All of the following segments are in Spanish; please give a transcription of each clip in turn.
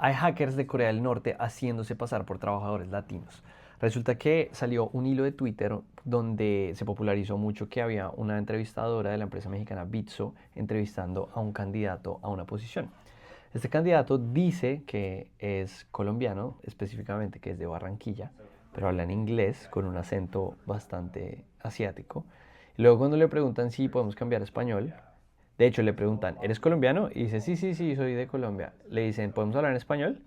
hay hackers de Corea del Norte haciéndose pasar por trabajadores latinos. Resulta que salió un hilo de Twitter donde se popularizó mucho que había una entrevistadora de la empresa mexicana Bitso entrevistando a un candidato a una posición. Este candidato dice que es colombiano, específicamente que es de Barranquilla, pero habla en inglés con un acento bastante asiático. Y luego cuando le preguntan si podemos cambiar a español, de hecho le preguntan, ¿eres colombiano? Y dice, sí, sí, sí, soy de Colombia. Le dicen, ¿podemos hablar en español?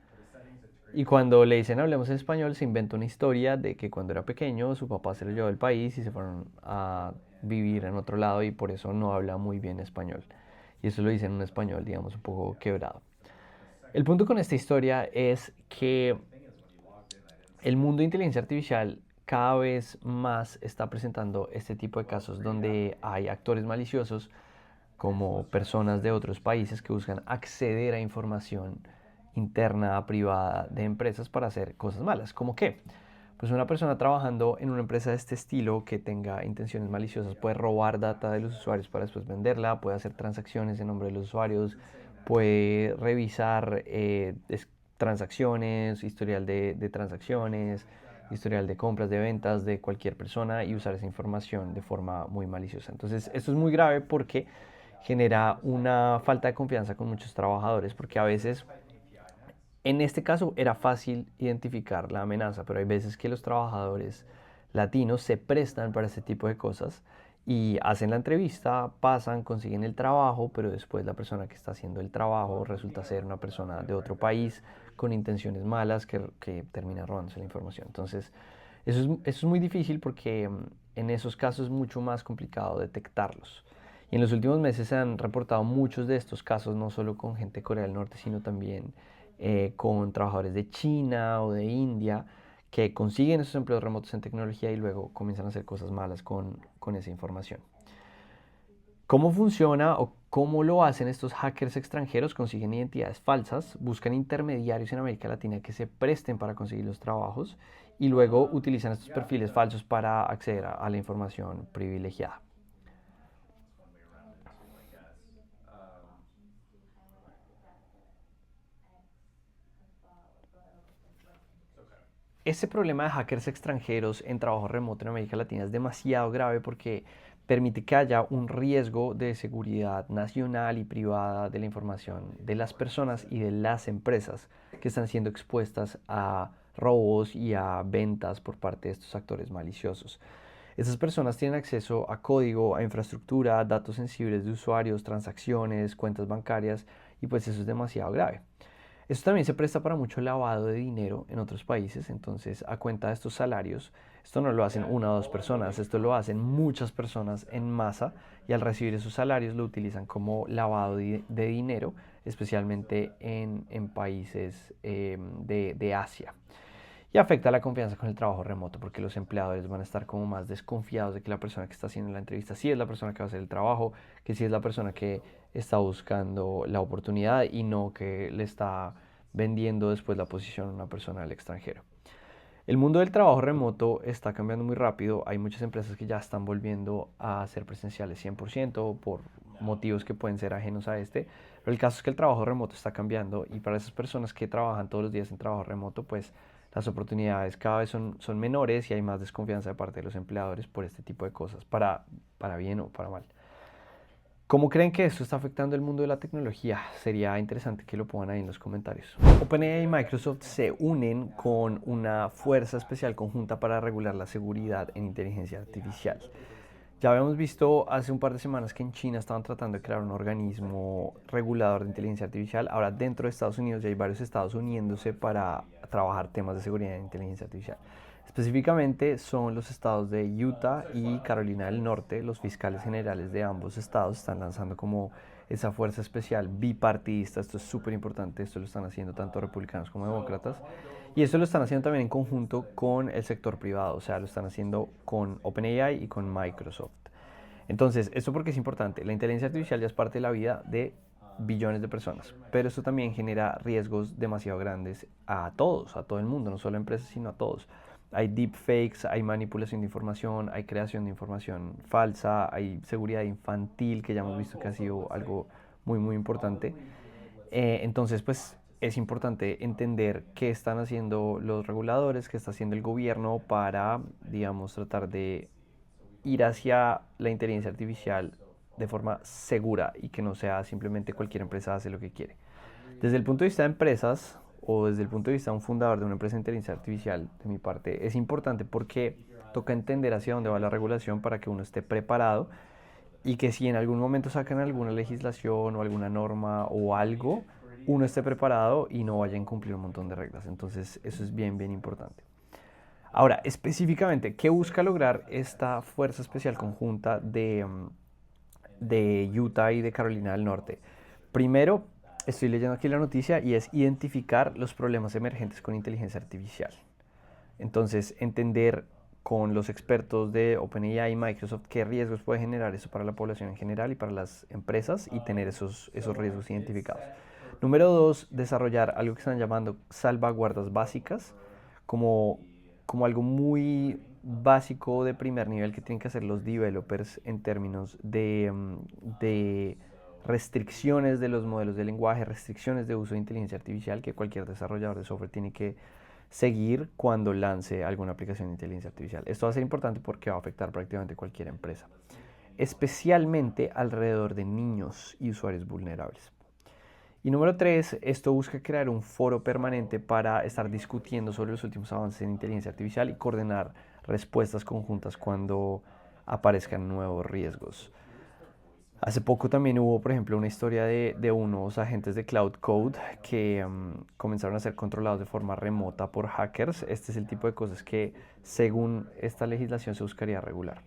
Y cuando le dicen hablemos en español, se inventa una historia de que cuando era pequeño su papá se lo llevó del país y se fueron a vivir en otro lado y por eso no habla muy bien español. Y eso lo dice en un español, digamos, un poco quebrado. El punto con esta historia es que el mundo de inteligencia artificial cada vez más está presentando este tipo de casos donde hay actores maliciosos como personas de otros países que buscan acceder a información interna, privada de empresas para hacer cosas malas. ¿Cómo qué? Pues una persona trabajando en una empresa de este estilo que tenga intenciones maliciosas puede robar data de los usuarios para después venderla, puede hacer transacciones en nombre de los usuarios, puede revisar transacciones, historial de transacciones, historial de compras, de ventas de cualquier persona y usar esa información de forma muy maliciosa. Entonces, esto es muy grave porque genera una falta de confianza con muchos trabajadores, porque a veces, en este caso, era fácil identificar la amenaza, pero hay veces que los trabajadores latinos se prestan para este tipo de cosas y hacen la entrevista, pasan, consiguen el trabajo, pero después la persona que está haciendo el trabajo resulta ser una persona de otro país con intenciones malas que termina robándose la información. Entonces, eso es muy difícil porque en esos casos es mucho más complicado detectarlos. Y en los últimos meses se han reportado muchos de estos casos, no solo con gente de Corea del Norte, sino también con trabajadores de China o de India que consiguen esos empleos remotos en tecnología y luego comienzan a hacer cosas malas con esa información. ¿Cómo funciona o cómo lo hacen estos hackers extranjeros? Consiguen identidades falsas, buscan intermediarios en América Latina que se presten para conseguir los trabajos y luego utilizan estos perfiles falsos para acceder a la información privilegiada. Este problema de hackers extranjeros en trabajo remoto en América Latina es demasiado grave porque permite que haya un riesgo de seguridad nacional y privada de la información de las personas y de las empresas que están siendo expuestas a robos y a ventas por parte de estos actores maliciosos. Estas personas tienen acceso a código, a infraestructura, datos sensibles de usuarios, transacciones, cuentas bancarias y pues eso es demasiado grave. Esto también se presta para mucho lavado de dinero en otros países, entonces a cuenta de estos salarios, esto no lo hacen una o dos personas, esto lo hacen muchas personas en masa y al recibir esos salarios lo utilizan como lavado de dinero, especialmente en países de Asia. Y afecta la confianza con el trabajo remoto porque los empleadores van a estar como más desconfiados de que la persona que está haciendo la entrevista sí es la persona que va a hacer el trabajo, que sí es la persona que está buscando la oportunidad y no que le está vendiendo después la posición a una persona del extranjero. El mundo del trabajo remoto está cambiando muy rápido. Hay muchas empresas que ya están volviendo a ser presenciales 100% por motivos que pueden ser ajenos a este. Pero el caso es que el trabajo remoto está cambiando y para esas personas que trabajan todos los días en trabajo remoto, pues las oportunidades cada vez son menores y hay más desconfianza de parte de los empleadores por este tipo de cosas, para bien o para mal. ¿Cómo creen que esto está afectando el mundo de la tecnología? Sería interesante que lo pongan ahí en los comentarios. OpenAI y Microsoft se unen con una fuerza especial conjunta para regular la seguridad en inteligencia artificial. Ya habíamos visto hace un par de semanas que en China estaban tratando de crear un organismo regulador de inteligencia artificial. Ahora dentro de Estados Unidos ya hay varios estados uniéndose para trabajar temas de seguridad en inteligencia artificial. Específicamente son los estados de Utah y Carolina del Norte. Los fiscales generales de ambos estados están lanzando como esa fuerza especial bipartidista. Esto es súper importante. Esto lo están haciendo tanto republicanos como demócratas. Y esto lo están haciendo también en conjunto con el sector privado. O sea, lo están haciendo con OpenAI y con Microsoft. Entonces, ¿esto por qué es importante? La inteligencia artificial ya es parte de la vida de billones de personas, pero esto también genera riesgos demasiado grandes a todos, a todo el mundo, no solo a empresas, sino a todos. Hay deepfakes, hay manipulación de información, hay creación de información falsa, hay seguridad infantil, que ya hemos visto que ha sido algo muy, muy importante. Entonces, pues es importante entender qué están haciendo los reguladores, qué está haciendo el gobierno para, digamos, tratar de ir hacia la inteligencia artificial de forma segura y que no sea simplemente cualquier empresa hace lo que quiere. Desde el punto de vista de empresas o desde el punto de vista de un fundador de una empresa de inteligencia artificial, de mi parte, es importante porque toca entender hacia dónde va la regulación para que uno esté preparado y que si en algún momento sacan alguna legislación o alguna norma o algo, uno esté preparado y no vaya a incumplir un montón de reglas. Entonces eso es bien, bien importante. Ahora, específicamente, ¿qué busca lograr esta fuerza especial conjunta de Utah y de Carolina del Norte? Primero, estoy leyendo aquí la noticia y es identificar los problemas emergentes con inteligencia artificial. Entonces, entender con los expertos de OpenAI y Microsoft qué riesgos puede generar eso para la población en general y para las empresas y tener esos riesgos identificados. Número dos, desarrollar algo que están llamando salvaguardas básicas, como, como algo muy básico de primer nivel que tienen que hacer los developers en términos de restricciones de los modelos de lenguaje, restricciones de uso de inteligencia artificial que cualquier desarrollador de software tiene que seguir cuando lance alguna aplicación de inteligencia artificial. Esto va a ser importante porque va a afectar prácticamente cualquier empresa, especialmente alrededor de niños y usuarios vulnerables. Y número tres, esto busca crear un foro permanente para estar discutiendo sobre los últimos avances en inteligencia artificial y coordinar respuestas conjuntas cuando aparezcan nuevos riesgos. Hace poco también hubo, por ejemplo, una historia de unos agentes de Cloud Code que comenzaron a ser controlados de forma remota por hackers. Este es el tipo de cosas que, según esta legislación, se buscaría regular.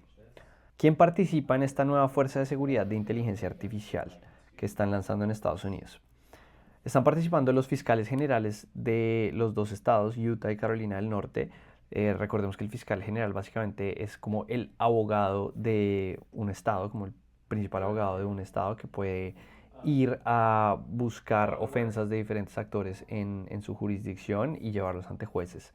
¿Quién participa en esta nueva fuerza de seguridad de inteligencia artificial que están lanzando en Estados Unidos? Están participando los fiscales generales de los dos estados, Utah y Carolina del Norte. Recordemos que el fiscal general básicamente es como el abogado de un estado, como el principal abogado de un estado que puede ir a buscar ofensas de diferentes actores en su jurisdicción y llevarlos ante jueces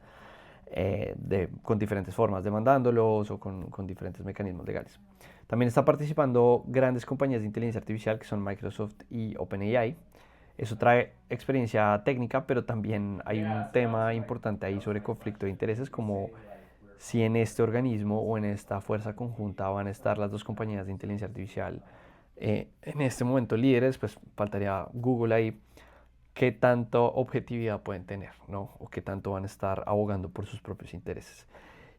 con diferentes formas, demandándolos o con diferentes mecanismos legales. También está participando grandes compañías de inteligencia artificial que son Microsoft y OpenAI. Eso trae experiencia técnica, pero también hay un tema importante ahí sobre conflicto de intereses, como si en este organismo o en esta fuerza conjunta van a estar las dos compañías de inteligencia artificial en este momento líderes, pues faltaría Google ahí, qué tanto objetividad pueden tener, ¿no? O qué tanto van a estar abogando por sus propios intereses.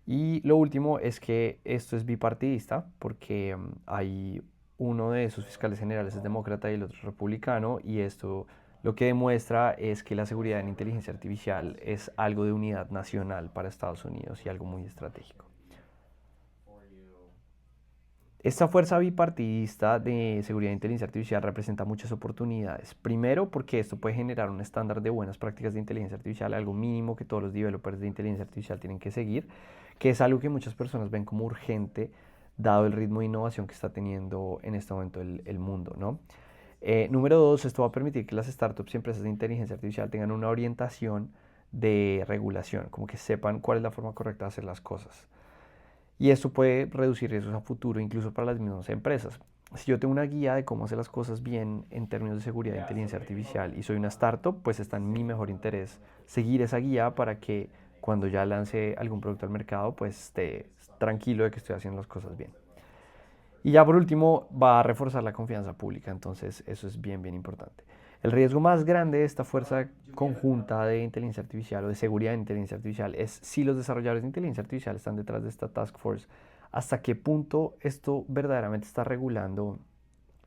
Y lo último es que esto es bipartidista porque hay uno de sus fiscales generales es demócrata y el otro es republicano y esto lo que demuestra es que la seguridad en inteligencia artificial es algo de unidad nacional para Estados Unidos y algo muy estratégico. Esta fuerza bipartidista de seguridad e inteligencia artificial representa muchas oportunidades. Primero, porque esto puede generar un estándar de buenas prácticas de inteligencia artificial, algo mínimo que todos los developers de inteligencia artificial tienen que seguir, que es algo que muchas personas ven como urgente, dado el ritmo de innovación que está teniendo en este momento el mundo, ¿no? Número dos, esto va a permitir que las startups y empresas de inteligencia artificial tengan una orientación de regulación, como que sepan cuál es la forma correcta de hacer las cosas. Y esto puede reducir riesgos a futuro, incluso para las mismas empresas. Si yo tengo una guía de cómo hacer las cosas bien en términos de seguridad e inteligencia artificial y soy una startup, pues está en mi mejor interés seguir esa guía para que cuando ya lance algún producto al mercado, pues esté tranquilo de que estoy haciendo las cosas bien. Y ya por último, va a reforzar la confianza pública, entonces eso es bien, bien importante. El riesgo más grande de esta fuerza conjunta de inteligencia artificial o de seguridad de inteligencia artificial es si los desarrolladores de inteligencia artificial están detrás de esta task force, hasta qué punto esto verdaderamente está regulando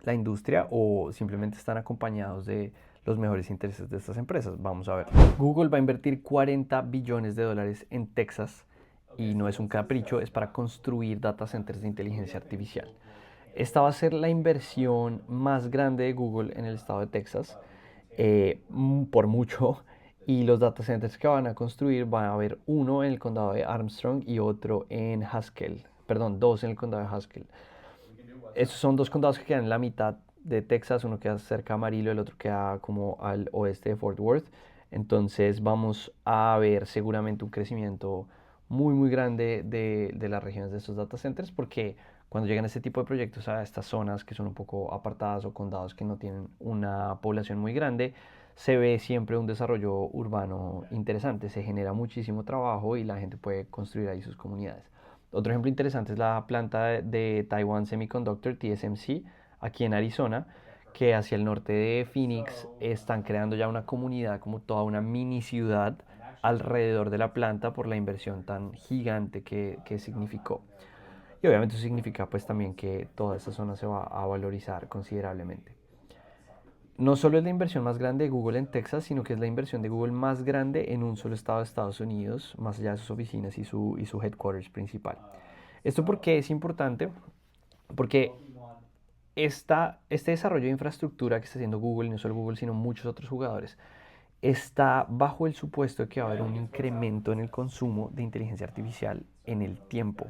la industria o simplemente están acompañados de los mejores intereses de estas empresas. Vamos a ver. Google va a invertir 40 billones de dólares en Texas y no es un capricho, es para construir data centers de inteligencia artificial. Esta va a ser la inversión más grande de Google en el estado de Texas, por mucho. Y los data centers que van a construir, van a haber uno en el condado de Armstrong y otro en Haskell. Perdón, dos en el condado de Haskell. Estos son dos condados que quedan en la mitad de Texas, uno queda cerca de Amarillo, el otro queda como al oeste de Fort Worth. Entonces vamos a ver seguramente un crecimiento muy muy grande de las regiones de estos data centers porque cuando llegan este tipo de proyectos a estas zonas que son un poco apartadas o condados que no tienen una población muy grande, se ve siempre un desarrollo urbano interesante, se genera muchísimo trabajo y la gente puede construir ahí sus comunidades. Otro ejemplo interesante es la planta de Taiwan Semiconductor, TSMC, aquí en Arizona, que hacia el norte de Phoenix están creando ya una comunidad, como toda una mini ciudad alrededor de la planta por la inversión tan gigante que significó. Y obviamente eso significa pues también que toda esa zona se va a valorizar considerablemente. No solo es la inversión más grande de Google en Texas, sino que es la inversión de Google más grande en un solo estado de Estados Unidos, más allá de sus oficinas y su headquarters principal. ¿Esto por qué es importante? Porque este desarrollo de infraestructura que está haciendo Google, y no solo Google, sino muchos otros jugadores, está bajo el supuesto de que va a haber un incremento en el consumo de inteligencia artificial en el tiempo.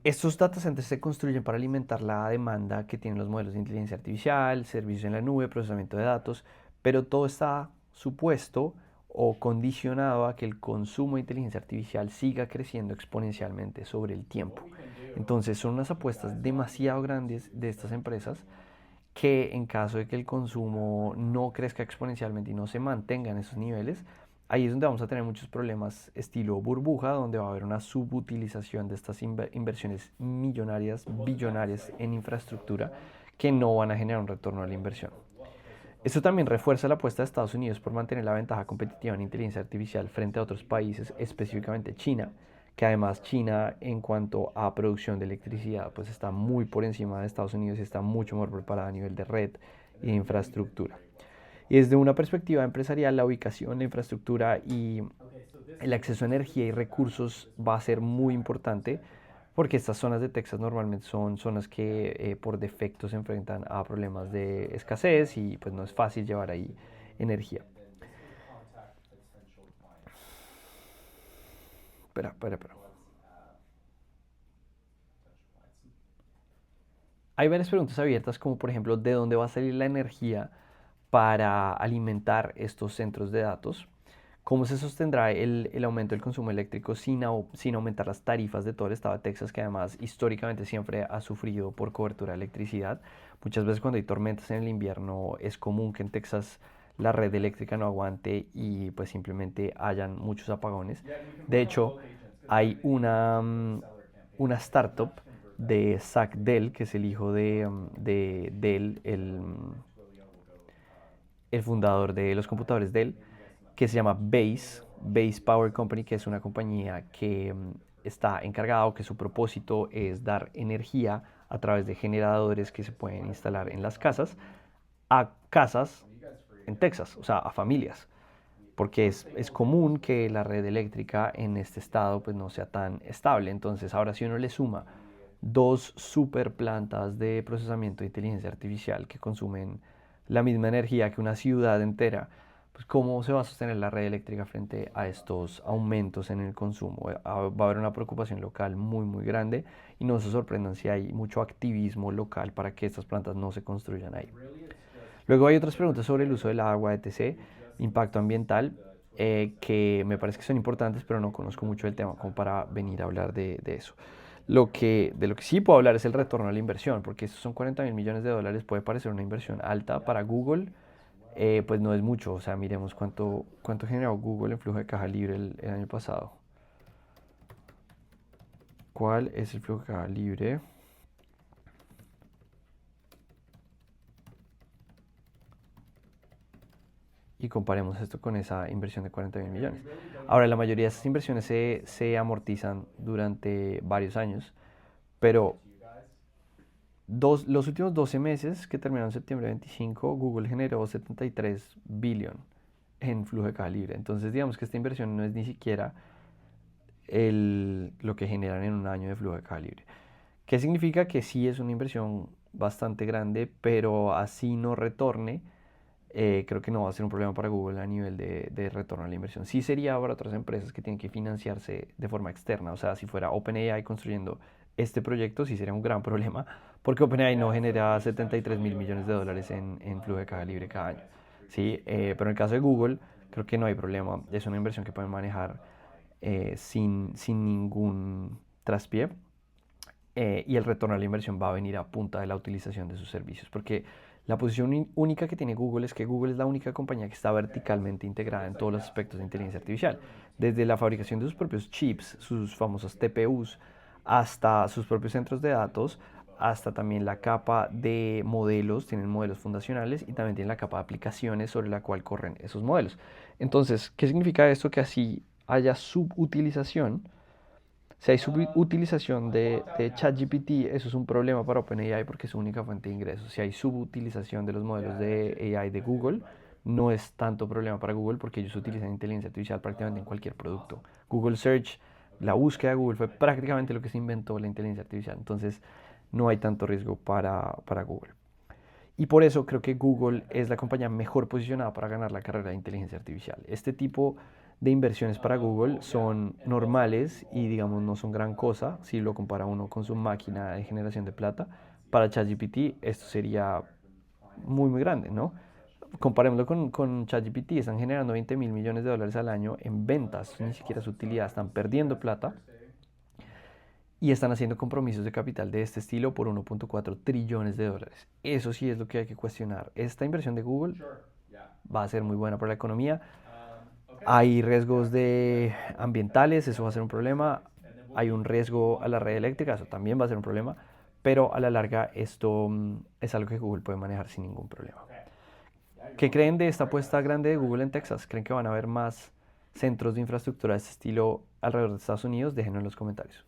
Estos data centers se construyen para alimentar la demanda que tienen los modelos de inteligencia artificial, servicios en la nube, procesamiento de datos, pero todo está supuesto o condicionado a que el consumo de inteligencia artificial siga creciendo exponencialmente sobre el tiempo. Entonces son unas apuestas demasiado grandes de estas empresas que en caso de que el consumo no crezca exponencialmente y no se mantenga en esos niveles, ahí es donde vamos a tener muchos problemas estilo burbuja, donde va a haber una subutilización de estas inversiones millonarias, billonarias en infraestructura que no van a generar un retorno a la inversión. Esto también refuerza la apuesta de Estados Unidos por mantener la ventaja competitiva en inteligencia artificial frente a otros países, específicamente China, que además China en cuanto a producción de electricidad pues está muy por encima de Estados Unidos y está mucho mejor preparada a nivel de red y de infraestructura. Y desde una perspectiva empresarial, la ubicación, la infraestructura y el acceso a energía y recursos va a ser muy importante porque estas zonas de Texas normalmente son zonas que por defecto se enfrentan a problemas de escasez y pues no es fácil llevar ahí energía. Espera, espera, espera. Hay varias preguntas abiertas como por ejemplo de dónde va a salir la energía para alimentar estos centros de datos. ¿Cómo se sostendrá el aumento del consumo eléctrico sin aumentar las tarifas de todo el estado de Texas, que además históricamente siempre ha sufrido por cobertura de electricidad? Muchas veces cuando hay tormentas en el invierno es común que en Texas la red eléctrica no aguante y pues simplemente hayan muchos apagones. De hecho, hay una startup de Zach Dell, que es el hijo de Dell, el fundador de los computadores Dell, que se llama Base Power Company, que es una compañía que está encargada o que su propósito es dar energía a través de generadores que se pueden instalar en las casas a casas en Texas, o sea, a familias, porque es común que la red eléctrica en este estado pues no sea tan estable. Entonces, ahora si uno le suma dos super plantas de procesamiento de inteligencia artificial que consumen la misma energía que una ciudad entera, pues cómo se va a sostener la red eléctrica frente a estos aumentos en el consumo. Va a haber una preocupación local muy muy grande y no se sorprendan si hay mucho activismo local para que estas plantas no se construyan ahí. Luego hay otras preguntas sobre el uso del agua, etc., impacto ambiental, que me parece que son importantes, pero no conozco mucho el tema como para venir a hablar de eso. De lo que sí puedo hablar es el retorno a la inversión, porque estos son 40.000 millones de dólares, puede parecer una inversión alta para Google, pues no es mucho. O sea, miremos cuánto generó Google en flujo de caja libre el año pasado. ¿Cuál es el flujo de caja libre? Y comparemos esto con esa inversión de 40.000 millones. Ahora, la mayoría de esas inversiones se amortizan durante varios años, pero los últimos 12 meses que terminaron en septiembre 25, Google generó 73 billion en flujo de caja libre. Entonces, digamos que esta inversión no es ni siquiera lo que generan en un año de flujo de caja libre. ¿Qué significa? Que sí es una inversión bastante grande, pero así no retorne, creo que no va a ser un problema para Google a nivel de retorno a la inversión. Sí sería para otras empresas que tienen que financiarse de forma externa. O sea, si fuera OpenAI construyendo este proyecto, sí sería un gran problema, porque OpenAI no genera 73.000 millones de dólares en flujo de caja libre cada año. Sí, pero en el caso de Google, creo que no hay problema. Es una inversión que pueden manejar sin ningún traspié, y el retorno a la inversión va a venir a punta de la utilización de sus servicios, porque La posición única que tiene Google es que Google es la única compañía que está verticalmente integrada en todos los aspectos de inteligencia artificial, desde la fabricación de sus propios chips, sus famosos TPUs, hasta sus propios centros de datos, hasta también la capa de modelos, tienen modelos fundacionales y también tienen la capa de aplicaciones sobre la cual corren esos modelos. Entonces, ¿qué significa esto? Que así haya subutilización. Si hay subutilización de ChatGPT, eso es un problema para OpenAI porque es su única fuente de ingresos. Si hay subutilización de los modelos de AI de Google, no es tanto problema para Google porque ellos utilizan inteligencia artificial prácticamente en cualquier producto. Google Search, la búsqueda de Google fue prácticamente lo que se inventó la inteligencia artificial. Entonces, no hay tanto riesgo para Google. Y por eso creo que Google es la compañía mejor posicionada para ganar la carrera de inteligencia artificial. Este tipo de inversiones para Google son normales y digamos no son gran cosa si lo compara uno con su máquina de generación de plata. Para ChatGPT esto sería muy grande, ¿no? Comparémoslo con ChatGPT, están generando 20 mil millones de dólares al año en ventas, ni siquiera su utilidad, están perdiendo plata y están haciendo compromisos de capital de este estilo por 1.4 trillones de dólares. Eso sí es lo que hay que cuestionar. Esta inversión de Google va a ser muy buena para la economía. Hay riesgos ambientales, eso va a ser un problema. Hay un riesgo a la red eléctrica, eso también va a ser un problema. Pero a la larga esto es algo que Google puede manejar sin ningún problema. ¿Qué creen de esta apuesta grande de Google en Texas? ¿Creen que van a haber más centros de infraestructura de este estilo alrededor de Estados Unidos? Déjenlo en los comentarios.